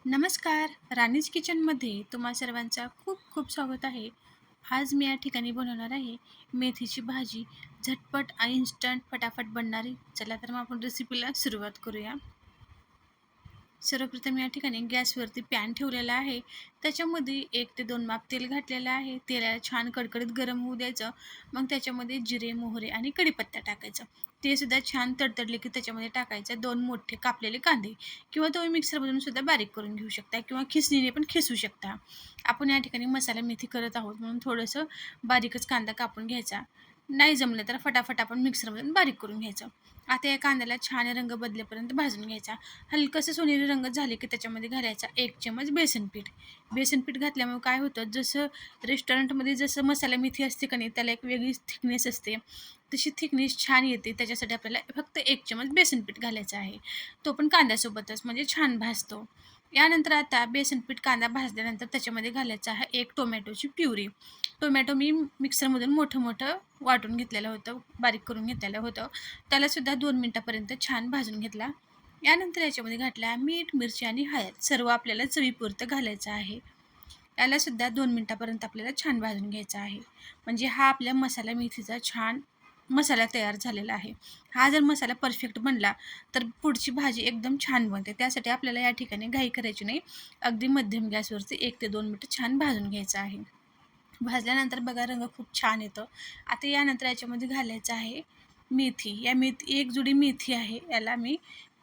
नमस्कार. राणीज किचनमध्ये तुम्हा सर्वांचा खूप खूप स्वागत आहे. आज मी या ठिकाणी बनवणार आहे मेथीची भाजी. झटपट आणि इन्स्टंट फटाफट बनणारी. चला तर मग आपण रेसिपीला सुरुवात करूया. सर्वप्रथम या ठिकाणी गॅसवरती पॅन ठेवलेला आहे. त्याच्यामध्ये 1 ते 2 माप तेल घातलेलं आहे. तेलाला छान कडकडीत गरम होऊ द्यायचं. मग त्याच्यामध्ये जिरे, मोहरी आणि कढीपत्ता टाकायचं. ते सुद्धा छान तडतडले की त्याच्यामध्ये टाकायचं 2 मोठे कापलेले कांदे किंवा तुम्ही मिक्सरमधून सुद्धा बारीक करून घेऊ शकता किंवा खिसणीने पण खिसू शकता. आपण या ठिकाणी मसाला मेथी करत आहोत म्हणून थोडंसं बारीकच कांदा कापून घ्यायचा. नाही जमलं तर फटाफट आपण मिक्सरमधून बारीक करून घ्यायचं. आता या कांद्याला छान रंग बदलेपर्यंत भाजून घ्यायचा. हलकंसं सोनेरी रंग झाले की त्याच्यामध्ये घालायचा 1 चमच बेसन पीठ. बेसन पीठ घातल्यामुळे काय होतं, जसं रेस्टॉरंटमध्ये जसं मसाला मेथी असते का नाही, त्याला एक वेगळीच थिकनेस असते. तशी थिकनेस छान येते. त्याच्यासाठी आपल्याला फक्त 1 चमच बेसन पीठ घालायचं आहे. तो पण कांद्यासोबतच म्हणजे छान भाजतो. यानंतर आता बेसन पीठ कांदा भाजल्यानंतर त्याच्यामध्ये घालायचं आहे 1 टोमॅटोची प्युरी. टोमॅटो मी मिक्सरमधून मोठं-मोठं वाटून घेतलेलं होतं, बारीक करून घेतलेलं होतं. त्यालासुद्धा 2 मिनिटापर्यंत छान भाजून घेतला. यानंतर याच्यामध्ये घातला मीठ, मिरची आणि हळद सर्व आपल्याला चवीपुरतं घालायचं आहे. यालासुद्धा 2 मिनिटापर्यंत आपल्याला छान भाजून घ्यायचा आहे. म्हणजे हा आपला मसाला मेथीचा छान मसाला तयार झालेला आहे. हा जर मसाला परफेक्ट बनला, तर पुढची भाजी एकदम छान बनते. त्यासाठी आपल्याला या ठिकाणी घाई करायची नाही. अगदी मध्यम गॅसवरती 1 ते 2 मिनिटं छान भाजून घ्यायचं आहे. भाजल्यानंतर बघा रंग खूप छान येतो. आता यानंतर याच्यामध्ये घालायचं आहे मेथी. या मेथी एक जुडी मेथी आहे. याला मी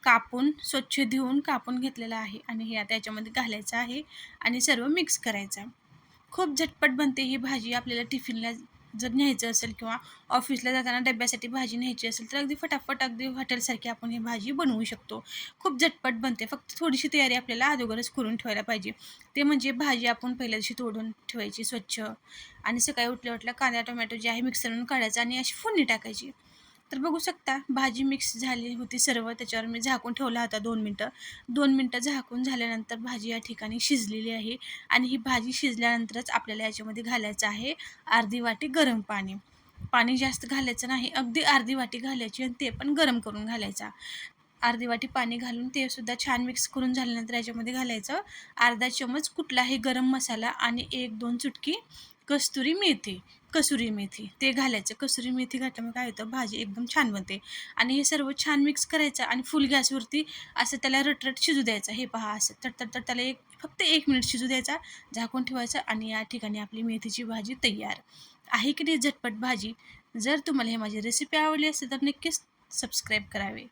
कापून स्वच्छ धुवून कापून घेतलेलं आहे आणि हे आता याच्यामध्ये घालायचं आहे आणि सर्व मिक्स करायचं आहे. खूप झटपट बनते ही भाजी. आपल्याला टिफिनला जर न्यायचं असेल किंवा ऑफिसला जाताना डब्यासाठी भाजी न्यायची असेल, तर अगदी फटाफट अगदी हॉटेलसारखी आपण ही भाजी बनवू शकतो. खूप झटपट बनते. फक्त थोडीशी तयारी आपल्याला अगोदरच करून ठेवायला पाहिजे. ते म्हणजे भाजी आपण पहिल्या दिवशी तोडून ठेवायची स्वच्छ आणि सकाळी उठल्या-उठल्या कांदा, टोमॅटो जे आहे मिक्सरमधून काढायचा आणि अशी फोडणी टाकायची. तर बघू शकता भाजी मिक्स झाली होती सर्व. त्याच्यावर मी झाकून ठेवला होता 2 मिनिटं. 2 मिनिटं झाकून झाल्यानंतर भाजी या ठिकाणी शिजलेली आहे आणि ही भाजी शिजल्यानंतरच आपल्याला याच्यामध्ये घालायचं आहे अर्धी वाटी गरम पाणी. पाणी जास्त घालायचं नाही, अगदी अर्धी वाटी घालायची आणि ते पण गरम करून घालायचा. अर्धी वाटी पाणी घालून ते सुद्धा छान मिक्स करून झाल्यानंतर याच्यामध्ये घालायचं अर्धा चमच कुठलाही गरम मसाला आणि 1-2 चुटकी कस्तुरी मेथी कसुरी मेथी ते घालायचं. कसुरी मेथी घातल्यामुळे काय होतं, भाजी एकदम छान बनते आणि हे सर्व छान मिक्स करायचं आणि फुल गॅसवरती असं त्याला रटरट शिजू द्यायचं. हे पहा असं तडतड त्याला फक्त 1 मिनिट शिजू द्यायचा, झाकून ठेवायचं आणि या ठिकाणी आपली मेथीची भाजी तयार आहे की नाही झटपट भाजी. जर तुम्हाला ही माझी रेसिपी आवडली असेल तर नक्कीच सबस्क्राईब करावे.